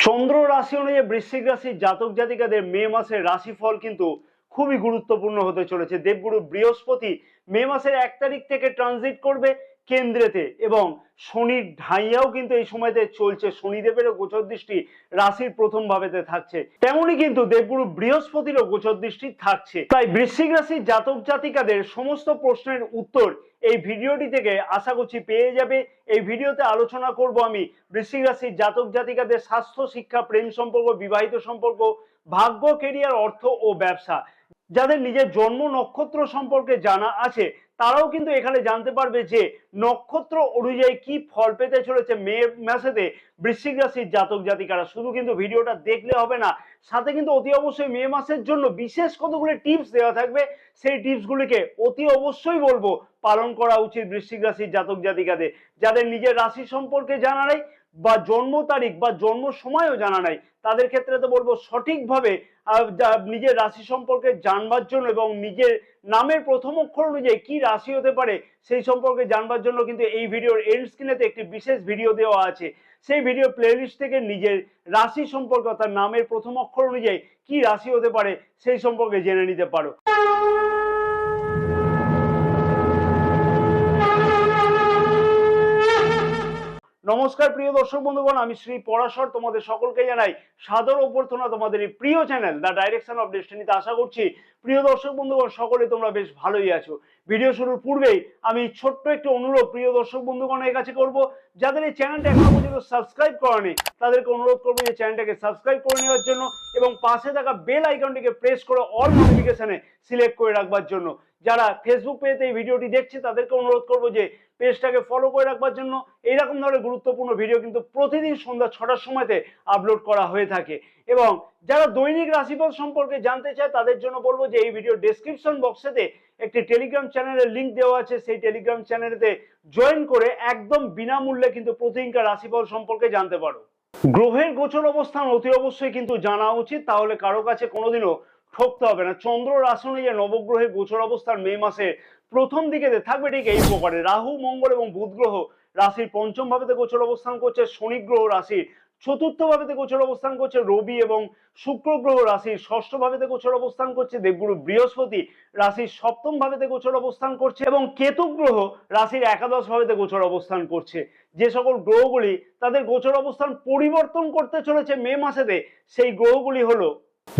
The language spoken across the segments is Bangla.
চন্দ্র রাশি অনুযায়ী বৃশ্চিক রাশির জাতক জাতিকাদের মে মাসের রাশিফল কিন্তু খুবই গুরুত্বপূর্ণ হতে চলেছে। দেবগুরু বৃহস্পতি মে মাসের 1 তারিখ থেকে ট্রানজিট করবে কেন্দ্রেতে এবং শনির ঢাইয়াও কিন্তু এই সময়তে চলছে। শনিদেবেরও গোচর দৃষ্টি রাশির প্রথম ভাবেতে থাকছে, তেমনি কিন্তু দেবগুরু বৃহস্পতিরও গোচর দৃষ্টি থাকছে। তাই বৃশ্চিক রাশির জাতক জাতিকাদের সমস্ত প্রশ্নের উত্তর এই ভিডিওটি থেকে আশা করছি পেয়ে যাবে। এই ভিডিওতে আলোচনা করব আমি বৃশ্চিক রাশির জাতক জাতিকাদের স্বাস্থ্য, শিক্ষা, প্রেম সম্পর্ক, বিবাহিত সম্পর্ক, ভাগ্য, কেরিয়ার, অর্থ ও ব্যবসা। যাদের নিজের জন্ম নক্ষত্র সম্পর্কে জানা আছে তারাও কিন্তু এখানে জানতে পারবে যে নক্ষত্র অনুযায়ী কি ফল পেতে চলেছে মে মাসেতে বৃশ্চিক রাশির জাতক জাতিকারা। শুধু কিন্তু ভিডিওটা দেখলে হবে না, সাথে কিন্তু অতি অবশ্যই মে মাসের জন্য বিশেষ কতগুলো টিপস দেওয়া থাকবে। সেই টিপসগুলিকে অতি অবশ্যই বলবো পালন করা উচিত বৃশ্চিক রাশির জাতক জাতিকাদের। যাদের নিজের রাশি সম্পর্কে জানা নেই বা জন্ম তারিখ বা জন্ম সময়ও জানা নাই, তাদের ক্ষেত্রে তো বলবো সঠিকভাবে নিজের রাশি সম্পর্কে জানবার জন্য এবং নিজের নামের প্রথম অক্ষর অনুযায়ী কি রাশি হতে পারে সেই সম্পর্কে জানবার জন্য কিন্তু এই ভিডিওর এন্ড স্ক্রিনেতে একটি বিশেষ ভিডিও দেওয়া আছে। সেই ভিডিও প্লেলিস্ট থেকে নিজের রাশি সম্পর্কে অর্থাৎ নামের প্রথম অক্ষর অনুযায়ী কি রাশি হতে পারে সেই সম্পর্কে জেনে নিতে পারো। নমস্কার প্রিয় দর্শক বন্ধুগণ, আমি শ্রী পরাশর তোমাদের সকলকে জানাই সাদর অভ্যর্থনা তোমাদের এই প্রিয় চ্যানেল দ্য ডাইরেকশন অফ ডেস্টিনিতে। আশা করছি প্রিয় দর্শক বন্ধুগণ সকলে তোমরা বেশ ভালোই আছো। ভিডিও শুরুর পূর্বেই আমি ছোট্ট একটি অনুরোধ প্রিয় দর্শক বন্ধুগণের কাছে করব, যাদের এই চ্যানেলটা এখনো পর্যন্ত সাবস্ক্রাইব করেনি তাদেরকে অনুরোধ করবো যে চ্যানেলটাকে সাবস্ক্রাইব করে নেওয়ার জন্য এবং পাশে থাকা বেল আইকনটিকে প্রেস করে অল নোটিফিকেশনে সিলেক্ট করে রাখবার জন্য। যারা ফেসবুক পেজে এই ভিডিওটি দেখছে তাদেরকে অনুরোধ করবো যে পেজটাকে ফলো করে রাখবার জন্য। এইরকম ধরনের গুরুত্বপূর্ণ ভিডিও কিন্তু প্রতিদিন সন্ধ্যা 6টার সময়তে আপলোড করা হয়ে থাকে। এবং যারা দৈনিক রাশিফল সম্পর্কে জানতে চায় তাদের জন্য বলবো যে এই ভিডিও ডেসক্রিপশন বক্সেতে একটি টেলিগ্রাম চ্যানেলের লিঙ্ক দেওয়া আছে। সেই টেলিগ্রাম চ্যানেলেতে জয়েন করে একদম বিনামূল্যে কিন্তু প্রতিদিনকার রাশিফল সম্পর্কে জানতে পারো। গ্রহের গোচর অবস্থান অতি অবশ্যই কিন্তু জানা উচিত, তাহলে কারো কাছে কোনোদিনও ঠকতে হবে না। চন্দ্র রাশি অনুযায়ী নবগ্রহের গোচর অবস্থান মে মাসে প্রথম দিকে থাকবে ঠিক এই প্রকারে। রাহু, মঙ্গল এবং বুধ গ্রহ রাশির পঞ্চম ভাবেতে গোচর অবস্থান করছে। শনি গ্রহ রাশির চতুর্থ ভাবেতে গোচর অবস্থান করছে। রবি এবং শুক্র গ্রহ রাশির ষষ্ঠ ভাবেতে গোচর অবস্থান করছে। দেবগুরু বৃহস্পতি রাশির সপ্তম ভাবেতে গোচর অবস্থান করছে এবং কেতু গ্রহ রাশির একাদশ ভাবেতে গোচর অবস্থান করছে। যে সকল গ্রহগুলি তাদের গোচর অবস্থান পরিবর্তন করতে চলেছে মে মাসেতে, সেই গ্রহগুলি হলো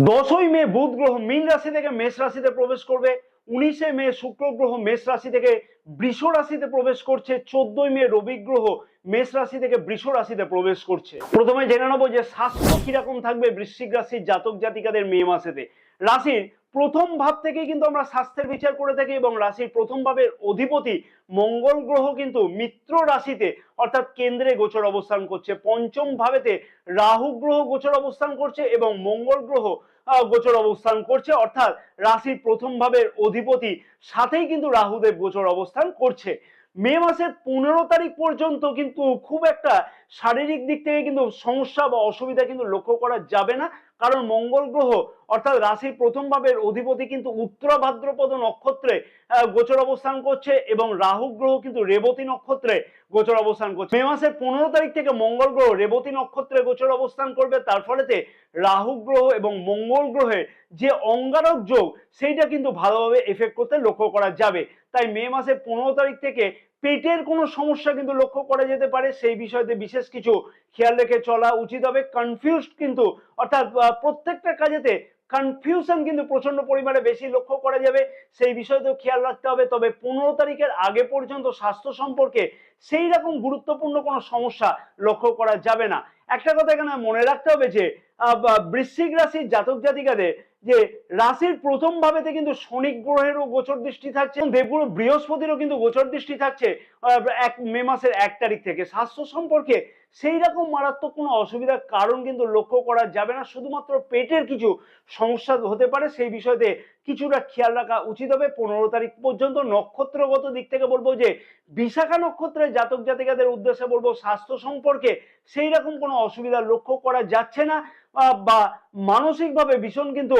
10ই মে বুধ গ্রহ মীন রাশি থেকে মেষ রাশিতে প্রবেশ করবে। 19শে মে শুক্র গ্রহ মেষ রাশি থেকে বৃষ রাশিতে প্রবেশ করছে। 14ই মে রবি গ্রহ মেষ রাশি থেকে বৃষ রাশিতে প্রবেশ করছে। প্রথমে জেনে নেবো যে স্বাস্থ্য কিরকম থাকবে বৃশ্চিক রাশির জাতক জাতিকাদের মে মাসেতে। রাশির প্রথম ভাব থেকেই কিন্তু আমরা স্বাস্থ্যের বিচার করে থাকি এবং রাশির প্রথম ভাবের অধিপতি মঙ্গল গ্রহ কিন্তু মিত্র রাশিতে অর্থাৎ কেন্দ্রে গোচর অবস্থান করছে। পঞ্চম ভাবেতে রাহু গ্রহ গোচর অবস্থান করছে এবং মঙ্গল গ্রহ গোচর অবস্থান করছে, অর্থাৎ রাশির প্রথম ভাবের অধিপতি সাথেই কিন্তু রাহুদেব গোচর অবস্থান করছে। মে মাসের 15 তারিখ পর্যন্ত কিন্তু খুব একটা শারীরিক দিক থেকে কিন্তু সমস্যা বা অসুবিধা কিন্তু লক্ষ্য করা যাবে না, কারণ মঙ্গল গ্রহ অর্থাৎ রাশির প্রথম ভাবের অধিপতি কিন্তু উত্তরা ভাদ্রপদ নক্ষত্রে গোচর অবস্থান করছে এবং রাহু গ্রহ কিন্তু রেবতী নক্ষত্রে গোচর অবস্থান করছে। মে মাসের 15 তারিখ থেকে মঙ্গল গ্রহ রেবতী নক্ষত্রে গোচর অবস্থান করবে, তার ফলেতে রাহু গ্রহ এবং মঙ্গল গ্রহের যে অঙ্গারক যোগ সেইটা কিন্তু ভালোভাবে এফেক্ট করতে লক্ষ্য করা যাবে। তাই মে মাসের 15 তারিখ থেকে পেটের কোনো সমস্যা কিন্তু লক্ষ্য করা যেতে পারে, সেই বিষয়তে বিশেষ কিছু খেয়াল রেখে চলা উচিত হবে। কনফিউজড কিন্তু অর্থাৎ প্রত্যেকটা কাজেতে কনফিউশন কিন্তু প্রচন্ড পরিমাণে বেশি লক্ষ্য করা যাবে, সেই বিষয়তেও খেয়াল রাখতে হবে। তবে 15 তারিখের আগে পর্যন্ত স্বাস্থ্য সম্পর্কে সেই রকম গুরুত্বপূর্ণ কোনো সমস্যা লক্ষ্য করা যাবে না। একটা কথা এখানে মনে রাখতে হবে যে বৃশ্চিক রাশির জাতক জাতিকাদের যে রাশির প্রথম ভাবেতে কিন্তু শনি গ্রহেরও গোচর দৃষ্টি থাকছে, দেবগুরু বৃহস্পতিরও কিন্তু গোচর দৃষ্টি থাকছে মে মাসের 1 তারিখ থেকে। স্বাস্থ্য সম্পর্কে সেই রকম মারাত্মক কোনো অসুবিধার কারণ কিন্তু লক্ষ্য করা যাবে না, শুধুমাত্র পেটের কিছু সমস্যা হতে পারে, সেই বিষয়তে কিছুটা খেয়াল রাখা উচিত হবে 15 তারিখ পর্যন্ত। নক্ষত্রগত দিক থেকে বলবো যে বিশাখা নক্ষত্রের জাতক জাতিকাদের উদ্দেশ্যে বলবো স্বাস্থ্য সম্পর্কে সেই রকম কোনো অসুবিধা লক্ষ্য করা যাচ্ছে না। বা মানসিকভাবে ভীষণ কিন্তু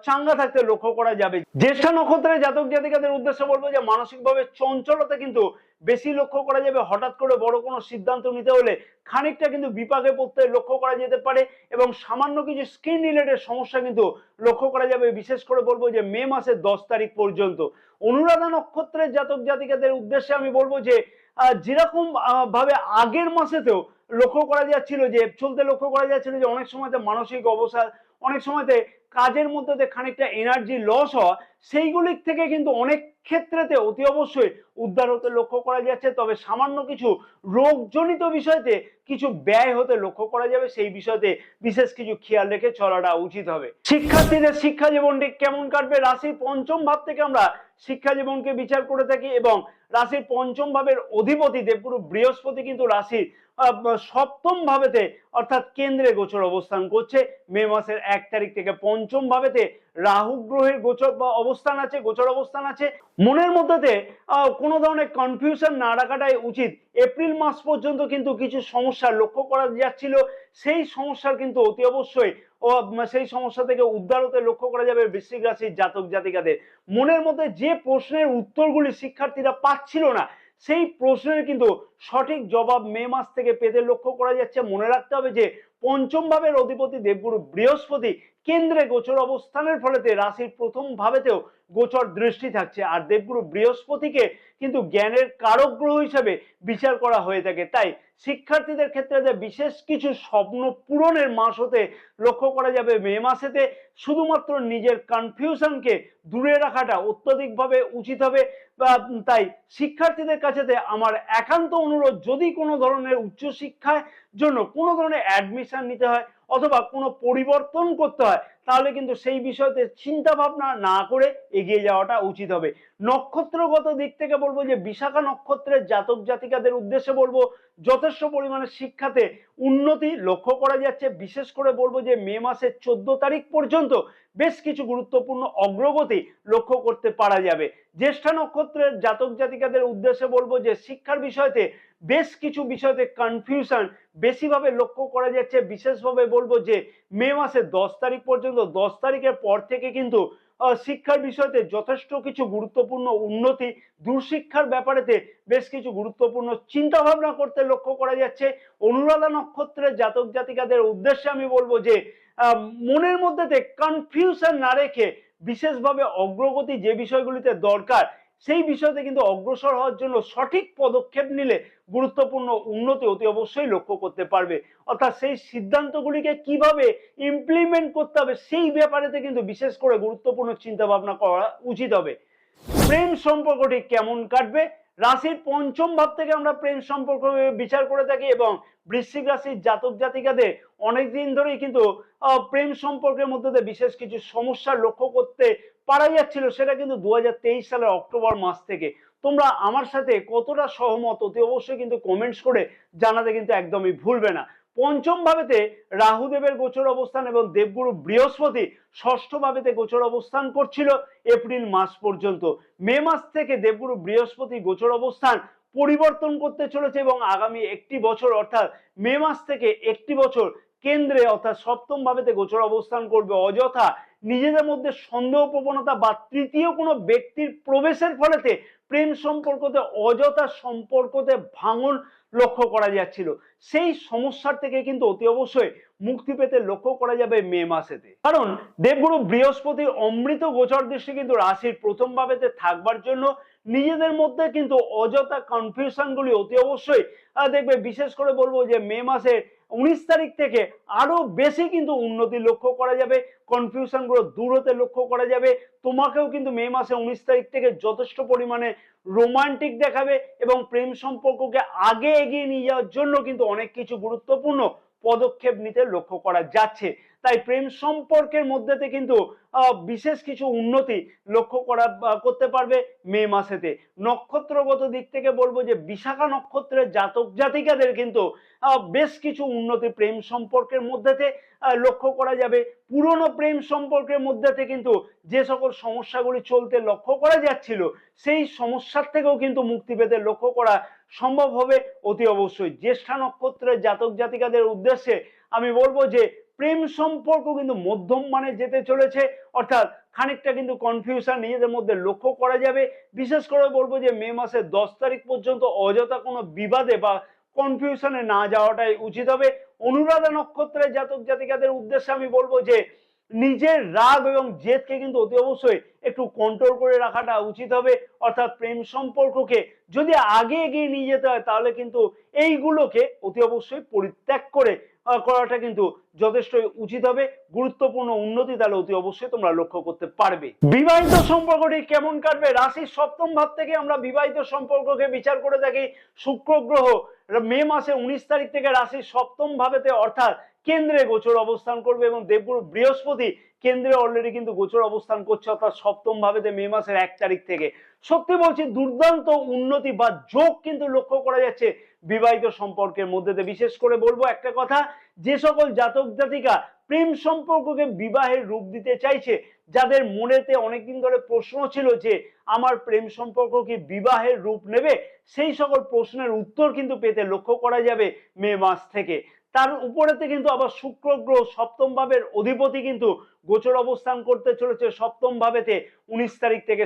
চাঙ্গা থাকতে লক্ষ্য করা যাবে। জ্যেষ্ঠা নক্ষত্রের জাতক জাতিকাদের উদ্দেশ্যে বলবো যে মানসিকভাবে চঞ্চলতা কিন্তু বেশি লক্ষ্য করা যাবে। হঠাৎ করে বড় কোনো সিদ্ধান্ত নিতে হলে খানিকটা কিন্তু বিপাকে পড়তে লক্ষ্য করা যেতে পারে এবং সামান্য কিছু স্কিন রিলেটেড সমস্যা কিন্তু লক্ষ্য করা যাবে। বিশেষ করে বলবো যে মে মাসের 10 তারিখ পর্যন্ত। অনুরাধা নক্ষত্রের জাতক জাতিকাদের উদ্দেশ্যে আমি বলবো যে যেরকম ভাবে আগের মাসেতেও লক্ষ্য করা যাচ্ছিল যে লক্ষ্য করা যাচ্ছিল যে অনেক সময়তে মানসিক অবসাদ, অনেক সময়তে কাজের মধ্যে খানিকটা এনার্জি লস হওয়া, সেইগুলির থেকে কিন্তু অনেক ক্ষেত্রেতে অতি অবশ্যই উদ্ধার হতে লক্ষ্য করা যাচ্ছে। তবে সামান্য কিছু রোগজনিত বিষয়তে কিছু ব্যয় হতে লক্ষ্য করা যাবে, সেই বিষয়তে বিশেষ কিছু খেয়াল রেখে চলাটা উচিত হবে। শিক্ষার্থীদের শিক্ষা জীবনটি কেমন কাটবে? রাশির পঞ্চম ভাব থেকে আমরা শিক্ষা জীবনকে বিচার করে থাকি এবং রাশির পঞ্চম ভাবের অধিপতি দেবগুরু বৃহস্পতি কিন্তু রাশির সপ্তম ভাবেতে অর্থাৎ কেন্দ্রে গোচর অবস্থান করছে। মে মাসের 1 তারিখ থেকে পঞ্চম ভাবেতে রাহু গ্রহের গোচর অবস্থান আছে। মনের মধ্যে কোনো ধরনের কনফিউশন না রাখাটাই উচিত। এপ্রিল মাস পর্যন্ত কিন্তু কিছু সমস্যা লক্ষ্য করা যাচ্ছিল, সেই সমস্যার কিন্তু অতি অবশ্যই সেই সমস্যা থেকে উদ্ধার হতে লক্ষ্য করা যাবে বৃশ্চিক রাশির জাতক জাতিকাদের। মনের মধ্যে যে প্রশ্নের উত্তরগুলি শিক্ষার্থীরা পাচ্ছিল না, সেই প্রশ্নের কিন্তু সঠিক জবাব মে মাস থেকে পেতে লক্ষ্য করা যাচ্ছে। মনে রাখতে হবে যে পঞ্চম ভাবের অধিপতি দেবগুরু বৃহস্পতি কেন্দ্রে গোচর অবস্থানের ফলেতে রাশির প্রথম ভাবেতেও গোচর দৃষ্টি থাকছে। আর দেবগুরু বৃহস্পতিকে কিন্তু জ্ঞানের কারক গ্রহ হিসেবে বিচার করা হয়ে থাকে। তাই শিক্ষার্থীদের ক্ষেত্রে যে বিশেষ কিছু স্বপ্ন পূরণের মাস হতে লক্ষ্য করা যাবে মে মাসেতে। শুধুমাত্র নিজের কনফিউশনকে দূরে রাখাটা অত্যধিকভাবে উচিত হবে। তাই শিক্ষার্থীদের কাছে আমার একান্ত অনুরোধ, যদি কোনো ধরনের উচ্চশিক্ষার জন্য কোনো ধরনের অ্যাডমিশন নিতে হয় অথবা কোনো পরিবর্তন করতে হয়, তাহলে কিন্তু সেই বিষয়তে চিন্তা ভাবনা না করে এগিয়ে যাওয়াটা উচিত হবে। নক্ষত্রগত দিক থেকে বলবো যে বিশাখা নক্ষত্রের জাতক জাতিকাদের উদ্দেশ্যে বলবো যথেষ্ট পরিমাণে শিক্ষাতে উন্নতি লক্ষ্য করা যাচ্ছে। বিশেষ করে বলবো যে মে মাসের 14 তারিখ পর্যন্ত বেশ কিছু গুরুত্বপূর্ণ অগ্রগতি লক্ষ্য করতে পারা যাবে। জ্যেষ্ঠা নক্ষত্রের জাতক জাতিকাদের উদ্দেশ্যে বলবো যে শিক্ষার বিষয়তে বেশ কিছু বিষয়তে কনফিউশন বেশিভাবে লক্ষ্য করা যাচ্ছে। বিশেষভাবে বলবো যে মে মাসের 10 তারিখ পর্যন্ত, 10 তারিখের পর থেকে কিন্তু শিক্ষার বিষয়তে যথেষ্ট কিছু গুরুত্বপূর্ণ উন্নতি, দূরশিক্ষার ব্যাপারেতে বেশ কিছু গুরুত্বপূর্ণ চিন্তা ভাবনা করতে লক্ষ্য করা যাচ্ছে। অনুরাধা নক্ষত্রের জাতক জাতিকাদের উদ্দেশ্যে আমি বলবো যে মনের মধ্যে কনফিউশন না রেখে বিশেষভাবে অগ্রগতি যে বিষয়গুলিতে দরকার সেই বিষয়তে কিন্তু অগ্রসর হওয়ার জন্য সঠিক পদক্ষেপ নিলে গুরুত্বপূর্ণ উন্নতি অতি অবশ্যই লক্ষ্য করতে পারবে। অর্থাৎ সেই সিদ্ধান্তগুলিকে কিভাবে ইমপ্লিমেন্ট করতে হবে সেই ব্যাপারেতে কিন্তু বিশেষ করে গুরুত্বপূর্ণ চিন্তা ভাবনা করা উচিত হবে। প্রেম সম্পর্কটি কেমন কাটবে? রাশির পঞ্চম ভাব থেকে আমরা প্রেম সম্পর্ক বিচার করে থাকি এবং বৃশ্চিক রাশির জাতক জাতিকাদের অনেকদিন ধরেই কিন্তু প্রেম সম্পর্কের মধ্যে বিশেষ কিছু সমস্যা লক্ষ্য করতে পারা যাচ্ছিল। সেটা কিন্তু 2023 সালের অক্টোবর মাস থেকে। তোমরা আমার সাথে কতটা সহমত অতি অবশ্যই কিন্তু কমেন্টস করে জানাতে কিন্তু একদমই ভুলবে না। পঞ্চম ভাবেতে রাহুদেবের গোচর অবস্থান এবং দেবগুরু বৃহস্পতি ষষ্ঠ ভাবেতে গোচর অবস্থান করছিল এপ্রিল মাস পর্যন্ত। মে মাস থেকে দেবগুরু বৃহস্পতি গোচর অবস্থান পরিবর্তন করতে চলেছে এবং আগামী একটি বছর অর্থাৎ মে মাস থেকে একটি বছর কেন্দ্রে অর্থাৎ সপ্তম ভাবেতে গোচর অবস্থান করবে। অযথা নিজেদের মধ্যে সন্দেহ প্রবণতা বা তৃতীয় কোনো ব্যক্তির প্রবেশের ফলেতে প্রেম সম্পর্কতে অযথা সম্পর্কতে ভাঙন লক্ষ্য করা যাচ্ছিল, সেই সমস্যার থেকে কিন্তু অতি অবশ্যই মুক্তি পেতে লক্ষ্য করা যাবে মে মাসেতে। কারণ দেবগুরু বৃহস্পতির অমৃত গোচর দৃষ্টি কিন্তু রাশির প্রথম ভাবেতে থাকবার জন্য নিজেদের মধ্যে কিন্তু অযথা কনফিউশন গুলি অতি অবশ্যই দেখবে। বিশেষ করে বলবো যে মে মাসের 19 তারিখ থেকে আরো বেশি কিন্তু উন্নতি লক্ষ্য করা যাবে, কনফিউশন গুলো দূর হতে লক্ষ্য করা যাবে। তোমাকেও কিন্তু মে মাসে 19 তারিখ থেকে যথেষ্ট পরিমাণে রোমান্টিক দেখাবে এবং প্রেম সম্পর্ককে আগে এগিয়ে নিয়ে যাওয়ার জন্য কিন্তু অনেক কিছু গুরুত্বপূর্ণ পদক্ষেপ নিতে লক্ষ্য করা যাচ্ছে। তাই প্রেম সম্পর্কের মধ্যেতে কিন্তু বিশেষ কিছু উন্নতি লক্ষ্য করতে পারবে মে মাসেতে। নক্ষত্রগত দিক থেকে বলবো যে বিশাখা নক্ষত্রের জাতক জাতিকাদের কিন্তু বেশ কিছু উন্নতি প্রেম সম্পর্কের মধ্যেতে লক্ষ্য করা যাবে। পুরনো প্রেম সম্পর্কের মধ্যেতে কিন্তু যে সকল সমস্যাগুলি চলতে লক্ষ্য করা যাচ্ছিল সেই সমস্যার থেকেও কিন্তু মুক্তি পেতে লক্ষ্য করা সম্ভব হবে অতি অবশ্যই। জ্যেষ্ঠা নক্ষত্রের জাতক জাতিকাদের উদ্দেশ্যে আমি বলবো যে প্রেম সম্পর্ক কিন্তু মধ্যম মানে যেতে চলেছে, অর্থাৎ খানিকটা কিন্তু কনফিউশন নিজেদের মধ্যে লক্ষ্য করা যাবে। বিশেষ করে বলবো যে মে মাসের 10 তারিখ পর্যন্ত অযথা কোনো বিবাদে বা কনফিউশনে না যাওয়াটাই উচিত হবে। অনুরাধা নক্ষত্রের জাতক জাতিকাদের উদ্দেশ্যে আমি বলবো যে নিজের রাগ এবং জেদকে কিন্তু অতি অবশ্যই একটু কন্ট্রোল করে রাখাটা উচিত হবে। অর্থাৎ প্রেম সম্পর্ককে যদি আগে এগিয়ে নিয়ে যেতে হয় তাহলে কিন্তু এইগুলোকে অতি অবশ্যই পরিত্যাগ করে করাটা কিন্তু যথেষ্ট উচিত হবে। গুরুত্বপূর্ণ উন্নতি তাহলে অতি অবশ্যই তোমরা লক্ষ্য করতে পারবে। বিবাহিত সম্পর্কটি কেমন কাটবে? রাশির সপ্তম ভাব থেকে আমরা বিবাহিত সম্পর্ককে বিচার করে থাকি। শুক্র গ্রহ মে মাসে 19 তারিখ থেকে রাশির সপ্তম ভাবেতে অর্থাৎ কেন্দ্রে গোচর অবস্থান করবে এবং দেবগুরু বৃহস্পতি কেন্দ্রে অলরেডি কিন্তু গোচর অবস্থান করছে, অর্থাৎ সপ্তম ভাবেতে মে মাসের 1 তারিখ থেকে। সত্যি বলছি দুর্দান্ত উন্নতি বা যোগ কিন্তু লক্ষ্য করা যাচ্ছে বিবাহিত সম্পর্কের মধ্যে। বিশেষ করে বলবো একটা কথা, যে সকল জাতক জাতিকা প্রেম সম্পর্ককে বিবাহের রূপ দিতে চাইছে, যাদের মনেতে অনেকদিন ধরে প্রশ্ন ছিল যে আমার প্রেম সম্পর্ক কি বিবাহের রূপ নেবে, সেই সকল প্রশ্নের উত্তর কিন্তু পেতে লক্ষ্য করা যাবে মে মাস থেকে। তার উপরেতে কিন্তু আবার শুক্র গ্রহ সপ্তম ভাবের অধিপতি কিন্তু গোচর অবস্থান করতে চলেছে সপ্তম ভাবেতে 19 তারিখ থেকে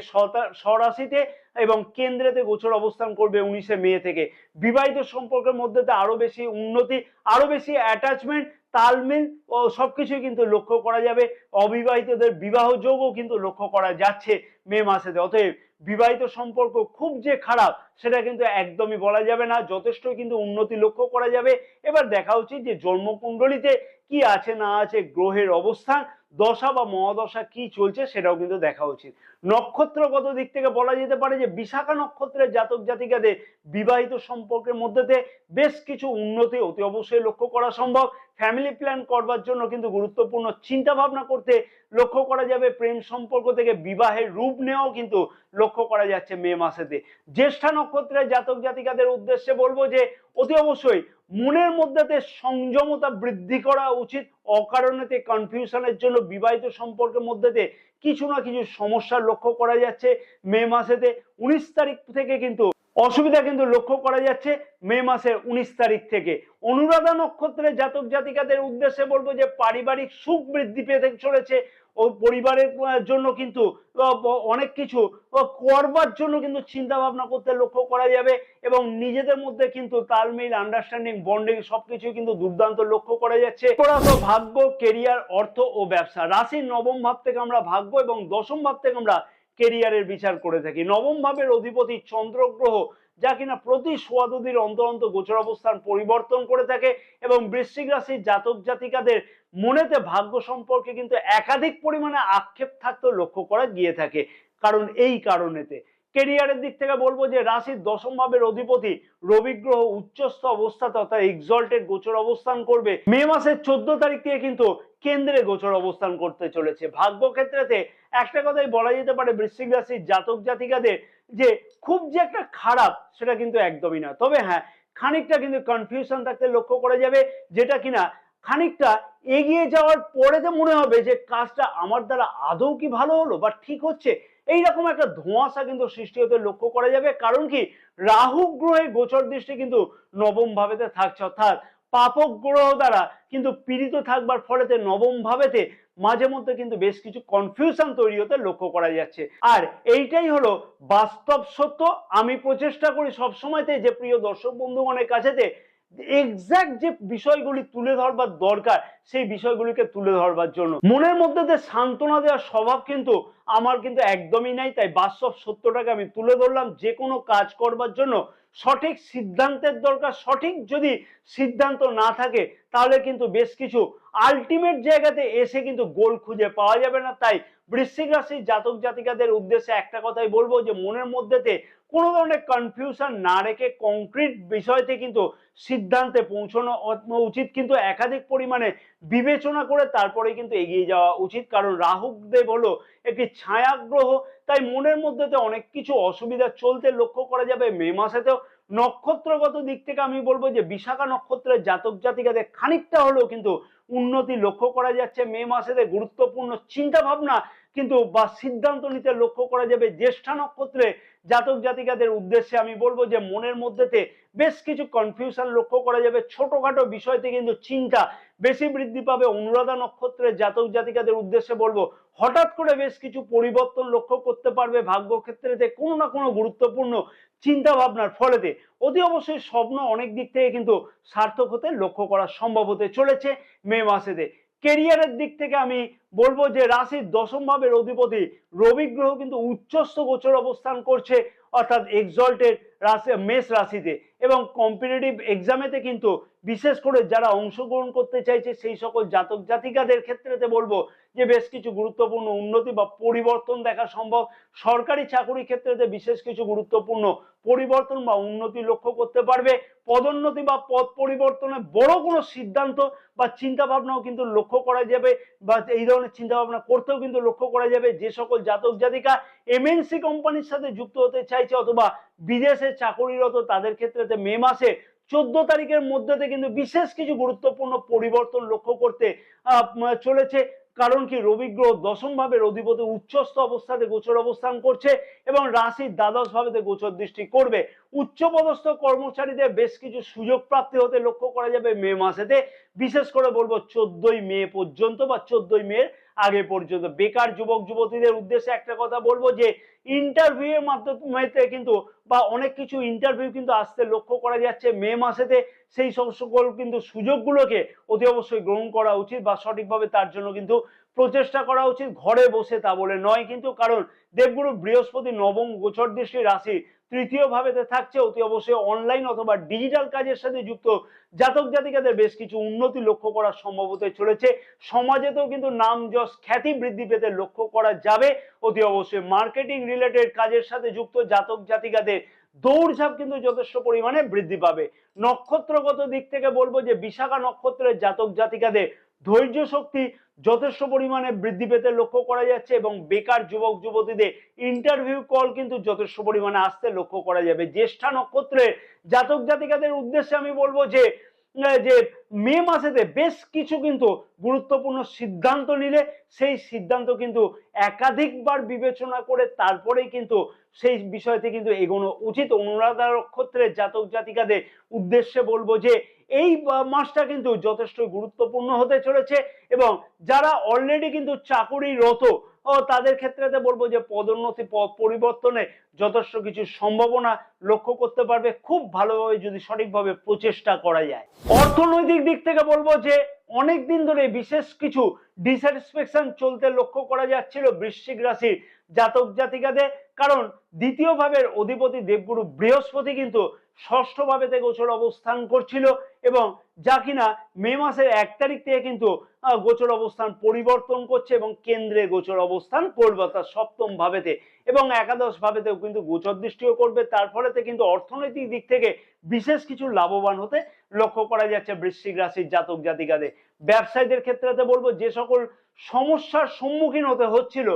স্বরাশিতে এবং কেন্দ্রেতে গোচর অবস্থান করবে 19শে মে থেকে। বিবাহিত সম্পর্কের মধ্যে আরো বেশি উন্নতি, আরো বেশি অ্যাটাচমেন্ট, তালমেল ও সবকিছুই কিন্তু লক্ষ্য করা যাবে। অবিবাহিতদের বিবাহ যোগও কিন্তু লক্ষ্য করা যাচ্ছে মে মাসেতে। অতএব বিবাহিত সম্পর্ক খুব যে খারাপ সেটা কিন্তু একদমই বলা যাবে না, যথেষ্ট কিন্তু উন্নতি লক্ষ্য করা যাবে। এবার দেখা উচিত যে জন্মকুণ্ডলিতে কি আছে না আছে, গ্রহের অবস্থান, দশা বা মহাদশা কি চলছে সেটাও কিন্তু দেখা উচিত। নক্ষত্রগত দিক থেকে বলা যেতে পারে যে বিশাখা নক্ষত্রের জাতক জাতিকাদের বিবাহিত সম্পর্কের মধ্যে বেশ কিছু উন্নতি অতি অবশ্যই লক্ষ্য করা সম্ভব। ফ্যামিলি প্ল্যান করবার জন্য কিন্তু গুরুত্বপূর্ণ চিন্তা ভাবনা করতে লক্ষ্য করা যাবে। প্রেম সম্পর্ক থেকে বিবাহের রূপ নেওয়াও কিন্তু লক্ষ্য করা যাচ্ছে মে মাসেতে। জ্যেষ্ঠা নক্ষত্রের জাতক জাতিকাদের উদ্দেশ্যে বলবো যে অতি অবশ্যই মনের মধ্যে সংযমতা বৃদ্ধি করা উচিত। অকারণেতে কনফিউশনের জন্য বিবাহিত সম্পর্কের মধ্যে কিছু না কিছু সমস্যার লক্ষ্য করা যাচ্ছে মে মাসেতে। 19 তারিখ থেকে কিন্তু অসুবিধা কিন্তু লক্ষ্য করা যাচ্ছে মে মাসের 19 তারিখ থেকে। অনুরাধা নক্ষত্রের জাতক জাতিকাদের উদ্দেশ্যে বলবো যে পারিবারিক সুখ বৃদ্ধি পেতে চলেছে ও পরিবারের জন্য কিন্তু অনেক কিছু করবার জন্য কিন্তু চিন্তা ভাবনা করতে লক্ষ্য করা যাবে এবং নিজেদের মধ্যে কিন্তু তালমিল, আন্ডারস্ট্যান্ডিং, বন্ডিং সবকিছু কিন্তু দুর্দান্ত লক্ষ্য করা যাচ্ছে। ভাগ্য, কেরিয়ার, অর্থ ও ব্যবসা। রাশির নবম ভাব থেকে আমরা ভাগ্য এবং দশম ভাব থেকে আমরা কেরিয়ারের বিচার করে থাকি। নবম ভাবের অধিপতি চন্দ্র গ্রহ, যা কিনা প্রতি ১৬ দিন অন্তর অন্তর গোচর অবস্থান পরিবর্তন করে থাকে এবং বৃশ্চিক রাশির জাতক জাতিকাদের মনেতে ভাগ্য সম্পর্কে কিন্তু একাধিক পরিমাণে আক্ষেপ থাকতেও লক্ষ্য করা গিয়ে থাকে। কারণ এই কারণেতে কেরিয়ারের দিক থেকে বলবো যে রাশির দশম ভাবের অধিপতি রবি গ্রহ উচ্চস্থ অবস্থাতে অর্থাৎ এক্সল্টেড গোচর অবস্থান করবে মে মাসের 14 তারিখ থেকে কিন্তু কেন্দ্রে গোচর অবস্থান করতে চলেছে। ভাগ্য ক্ষেত্রেতে একটা কথাই বলা যেতে পারে বৃশ্চিক রাশির জাতক জাতিকাদের যে খুব যে একটা খারাপ সেটা কিন্তু একদমই না। তবে হ্যাঁ, খানিকটা কিন্তু কনফিউশন থাকতে লক্ষ্য করা যাবে, যেটা কিনা খানিকটা এগিয়ে যাওয়ার পরে যে মনে হবে যে কাজটা আমার দ্বারা আদৌ কি ভালো হলো বা ঠিক হচ্ছে, এইরকম একটা ধোঁয়াশা কিন্তু সৃষ্টি হতে লক্ষ্য করা যাবে। কারণ কি, রাহু গ্রহের গোচর দৃষ্টি কিন্তু নবম ভাবেতে থাকছে, অর্থাৎ পাপক গ্রহ দ্বারা কিন্তু পীড়িত থাকবার ফলেতে নবম ভাবেতে মাঝে মধ্যে কিন্তু বেশ কিছু কনফিউশন তৈরি হতে লক্ষ্য করা যাচ্ছে। আর এইটাই হলো বাস্তব সত্য। আমি প্রচেষ্টা করি সবসময়তে যে প্রিয় দর্শক বন্ধুগণের কাছেতে এক্সাক্ট যে বিষয়গুলি তুলে ধরবার দরকার সেই বিষয়গুলিকে তুলে ধরবার জন্য। মনের মধ্যে যে সান্ত্বনা দেওয়ার স্বভাব কিন্তু আমার কিন্তু একদমই নাই, তাই বাস্তব সত্যটাকে আমি তুলে ধরলাম। যে কোনো কাজ করবার জন্য সঠিক সিদ্ধান্তের দরকার। সঠিক যদি সিদ্ধান্ত না থাকে তাহলে কিন্তু বেশ কিছু আলটিমেট জায়গাতে এসে কিন্তু গোল খুঁজে পাওয়া যাবে না। তাই বৃশ্চিক রাশির জাতক জাতিকাদের উদ্দেশ্যে একটা কথাই বলবো যে মনের মধ্যেতে কোনো ধরনের কনফিউশন না রেখে কংক্রিট বিষয়তে কিন্তু সিদ্ধান্তে পৌঁছানো উচিত, কিন্তু একাধিক পরিমাণে বিবেচনা করে তারপরে কিন্তু এগিয়ে যাওয়া উচিত। কারণ রাহু দেব হলো একটি ছায়া গ্রহ, তাই মনের মধ্যে অনেক কিছু অসুবিধা চলতে লক্ষ্য করা যাবে মে মাসেতেও। নক্ষত্রগত দিক থেকে আমি বলবো যে বিশাখা নক্ষত্রের জাতক জাতিকাদের খানিকটা হলেও কিন্তু উন্নতি লক্ষ্য করা যাচ্ছে মে মাসেতে। গুরুত্বপূর্ণ চিন্তা ভাবনা কিন্তু বা সিদ্ধান্ত নিতে লক্ষ্য করা যাবে জ্যেষ্ঠা নক্ষত্রে জাতক জাতিকাদের উদ্দেশ্যে। আমি বলবো যে মনের মধ্যেতে বেশ কিছু কনফিউশন লক্ষ্য করা যাবে, ছোটখাটো বিষয়তে কিন্তু চিন্তা বেশি বৃদ্ধি পাবে। অনুরাধা নক্ষত্রের জাতক জাতিকাদের উদ্দেশ্যে বলবো হঠাৎ করে বেশ কিছু পরিবর্তন লক্ষ্য করতে পারবে ভাগ্য ক্ষেত্রেতে কোনো না কোনো গুরুত্বপূর্ণ চিন্তা ভাবনার ফলেতে। অতি অবশ্যই স্বপ্ন অনেক দিক থেকে কিন্তু সার্থক হতে লক্ষ্য করা সম্ভব হতে চলেছে মে মাসেতে। কেরিয়ারের দিক থেকে আমি বলবো যে রাশির দশম ভাবের অধিপতি রবি গ্রহ কিন্তু উচ্চস্থ গোচর অবস্থান করছে, অর্থাৎ এক্সল্টেড রাশি মেষ রাশিতে। এবং কম্পিটিটিভ এক্সামেতে কিন্তু বিশেষ করে যারা অংশগ্রহণ করতে চাইছে সেই সকল জাতক জাতিকাদের ক্ষেত্রেতে বলবো যে বেশ কিছু গুরুত্বপূর্ণ উন্নতি বা পরিবর্তন দেখা সম্ভব। সরকারি চাকরি ক্ষেত্রেতে বিশেষ কিছু গুরুত্বপূর্ণ পরিবর্তন বা উন্নতি লক্ষ্য করতে পারবে। পদোন্নতি বা পদ পরিবর্তনে বড় কোনো সিদ্ধান্ত বা চিন্তা ভাবনাও কিন্তু লক্ষ্য করা যাবে, বা এই ধরনের চিন্তা ভাবনা করতেও কিন্তু লক্ষ্য করা যাবে যে সকল জাতক জাতিকা এমএনসি কোম্পানির সাথে যুক্ত হতে চাইছে অথবা বিদেশে চাকরিরত তাদের ক্ষেত্রে মে মাসে 14 তারিখের মধ্যে কিন্তু বিশেষ কিছু গুরুত্বপূর্ণ পরিবর্তন লক্ষ্য করতে চলেছে। কারণ কি রবি গ্রহ দশম ভাবের অধিপতি উচ্চস্থ অবস্থাতে গোচর অবস্থান করছে এবং রাশির দ্বাদশ ভাবেতে গোচর দৃষ্টি করবে। উচ্চপদস্থ কর্মচারীদের বেশ কিছু সুযোগ প্রাপ্তি হতে লক্ষ্য করা যাবে মে মাসেতে। বিশেষ করে বলবো 14ই মে পর্যন্ত বা 14ই মে আগে পর্যন্ত। বেকার যুবক যুবতীদের উদ্দেশ্যে একটা কথা বলবো যে ইন্টারভিউ এর মাধ্যমে কিন্তু বা অনেক কিছু ইন্টারভিউ কিন্তু আসতে লক্ষ্য করা যাচ্ছে মে মাসেতে। সেই সকল কিন্তু সুযোগগুলোকে অতি অবশ্যই গ্রহণ করা উচিত বা সঠিকভাবে তার জন্য কিন্তু প্রচেষ্টা করা উচিত। ঘরে বসে তা বলে নয় কিন্তু, কারণ দেবগুরু বৃহস্পতি নবম গোচর দৃষ্টি রাশি তৃতীয় ভাবেতে থাকছে। অতি অবশ্যই অনলাইন অথবা ডিজিটাল কাজের সাথে যুক্ত জাতক জাতিকাদের বেশ কিছু উন্নতি লক্ষ্য করা সম্ভব হতে চলেছে। সমাজেতেও কিন্তু নাম যশ খ্যাতি বৃদ্ধি পেতে লক্ষ্য করা যাবে। অতি অবশ্যই মার্কেটিং রিলেটেড কাজের সাথে যুক্ত জাতক জাতিকাদের দৌড়ঝাঁপ কিন্তু যথেষ্ট পরিমাণে বৃদ্ধি পাবে। নক্ষত্রগত দিক থেকে বলবো যে বিশাখা নক্ষত্রের জাতক জাতিকাদের ধৈর্য শক্তি যথেষ্ট পরিমাণে বৃদ্ধি পেতে লক্ষ্য করা যাচ্ছে এবং বেকার যুবক যুবতীদের ইন্টারভিউ কল কিন্তু যথেষ্ট পরিমাণে আসতে লক্ষ্য করা যাবে। জ্যেষ্ঠা নক্ষত্রের জাতক জাতিকাদের উদ্দেশ্যে আমি বলবো যে মে মাসেতে বেশ কিছু কিন্তু গুরুত্বপূর্ণ সিদ্ধান্ত নিলে সেই সিদ্ধান্ত কিন্তু একাধিকবার বিবেচনা করে তারপরেই কিন্তু সেই বিষয়তে কিন্তু এগোনো উচিত। অনুরাধা নক্ষত্রের জাতক জাতিকাদের উদ্দেশ্যে বলবো যে এই মাসটা কিন্তু যথেষ্ট গুরুত্বপূর্ণ হতে চলেছে এবং যারা অলরেডি কিন্তু চাকুরিরত তাদের ক্ষেত্রে বলবো যে পদোন্নতি পদ পরিবর্তনে যথেষ্ট কিছু সম্ভাবনা লক্ষ্য করতে পারবে খুব ভালোভাবে যদি সঠিকভাবে প্রচেষ্টা করা যায়। অর্থনৈতিক দিক থেকে বলবো যে অনেক দিন ধরে বিশেষ কিছু ডিস্যাটিসফ্যাকশন চলতে লক্ষ্য করা যাচ্ছিল বৃশ্চিক রাশির জাতক জাতিকাদের, কারণ দ্বিতীয় ভাবের অধিপতি দেবগুরু বৃহস্পতি কিন্তু ষষ্ঠ ভাবেতে গোচর অবস্থান করছিল এবং যা কিনা মে মাসের 1 তারিখ থেকে কিন্তু গোচর অবস্থান পরিবর্তন করছে এবং কেন্দ্রে গোচর অবস্থান করবে অর্থাৎ সপ্তম ভাবেতে এবং একাদশ ভাবেতেও কিন্তু গোচর দৃষ্টিও করবে। তার ফলেতে কিন্তু অর্থনৈতিক দিক থেকে বিশেষ কিছু লাভবান হতে লক্ষ্য করা যাচ্ছে বৃশ্চিক রাশির জাতক জাতিকাদের। ব্যবসায়ীদের ক্ষেত্রে বলবো যে সকল সমস্যার সম্মুখীন হতে হচ্ছিল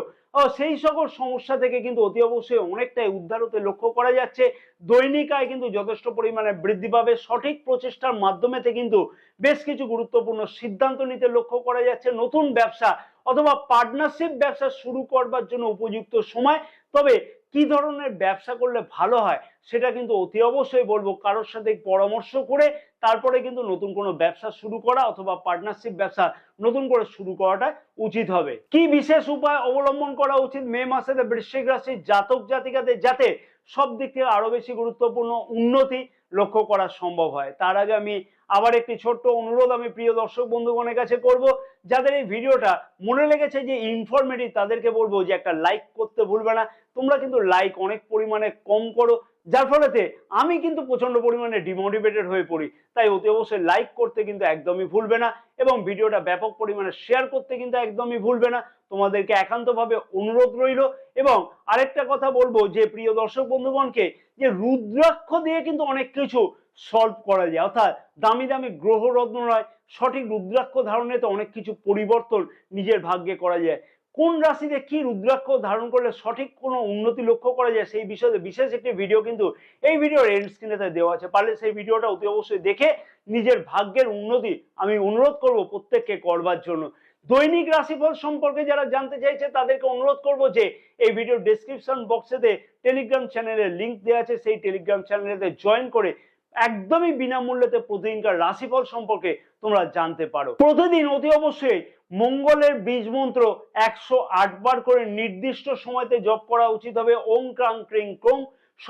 সেই সকল সমস্যা থেকে কিন্তু অতি অবশ্যই অনেকটাই উদ্ধার হতে লক্ষ্য করা যাচ্ছে। দৈনিক আয় কিন্তু যথেষ্ট পরিমাণে বৃদ্ধি পাবে। সঠিক প্রচেষ্টার মাধ্যমে কিন্তু বেশ কিছু গুরুত্বপূর্ণ সিদ্ধান্ত নিতে লক্ষ্য করা যাচ্ছে। নতুন ব্যবসা অথবা পার্টনারশিপ ব্যবসা শুরু করবার জন্য উপযুক্ত সময়। তবে কি ধরনের ব্যবসা করলে ভালো হয় সেটা কিন্তু অতি অবশ্যই বলবো কারোর সাথে পরামর্শ করে তারপরে কিন্তু নতুন কোনো ব্যবসা শুরু করা অথবা পার্টনারশিপ ব্যবসা নতুন করে শুরু করাটা উচিত হবে। কি বিশেষ উপায় অবলম্বন করা উচিত মে মাসেতে বৃশ্চিক রাশির জাতক জাতিকাদের যাতে সব দিক থেকে আরো বেশি গুরুত্বপূর্ণ উন্নতি লক্ষ্য করা সম্ভব হয়? তার আগে আমি আবার একটি ছোট্ট অনুরোধ আমি প্রিয় দর্শক বন্ধুগণের কাছে করব, যাদের এই ভিডিওটা মনে লেগেছে যে ইনফরমেটিভ তাদেরকে বলবো যে একটা লাইক করতে ভুলবে না। তোমরা কিন্তু লাইক অনেক পরিমাণে কম করো, যার ফলেতে আমি কিন্তু প্রচন্ড পরিমাণে ডিমোটিভেটেড হয়ে পড়ি। তাই অতি অবশ্যই লাইক করতে কিন্তু একদমই ভুলবে না এবং ভিডিওটা ব্যাপক পরিমাণে শেয়ার করতে কিন্তু একদমই ভুলবে না। তোমাদেরকে একান্তভাবে অনুরোধ রইল। এবং আরেকটা কথা বলবো যে প্রিয় দর্শক বন্ধুগণকে যে রুদ্রাক্ষ দিয়ে কিন্তু অনেক কিছু সলভ করা যায়, অর্থাৎ দামি দামি গ্রহ রত্ন নয়, সঠিক রুদ্রাক্ষ ধারণেতে অনেক কিছু পরিবর্তন নিজের ভাগ্যে করা যায়। কোন রাশিতে কি রুদ্রাক্ষ ধারণ করলে সঠিক কোনো উন্নতি লক্ষ্য করা যায় সেই বিষয়ে বিশেষ একটি ভিডিও কিন্তু এই ভিডিওর এন্ড স্ক্রিনেতে দেওয়া আছে, পারলে সেই ভিডিওটা অতি অবশ্যই দেখে নিজের ভাগ্যের উন্নতি আমি অনুরোধ করব প্রত্যেককে করবার জন্য। দৈনিক রাশিফল সম্পর্কে যারা জানতে চাইছে তাদেরকে অনুরোধ করব যে এই ভিডিওর ডেসক্রিপশন বক্সেতে টেলিগ্রাম চ্যানেলের লিংক দেওয়া আছে, সেই টেলিগ্রাম চ্যানেলেতে জয়েন করে একদমই বিনামূল্যেতে প্রতিদিনকার রাশিফল সম্পর্কে তোমরা জানতে পারো। প্রতিদিন অতি অবশ্যই মঙ্গলের বীজ মন্ত্র 108 বার করে নির্দিষ্ট সময়তে জপ করা উচিত হবে। ওং ক্রাং ক্রিং ক্রং স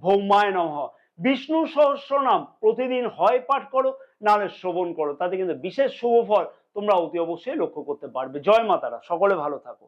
ভৌমায় নমঃ। বিষ্ণু সহস্রনাম প্রতিদিন হয় পাঠ করো, নাহলে শ্রবণ করো, তাতে কিন্তু বিশেষ শুভ ফল তোমরা অতি অবশ্যই লক্ষ্য করতে পারবে। জয় মাতারা, সকলে ভালো থাকো।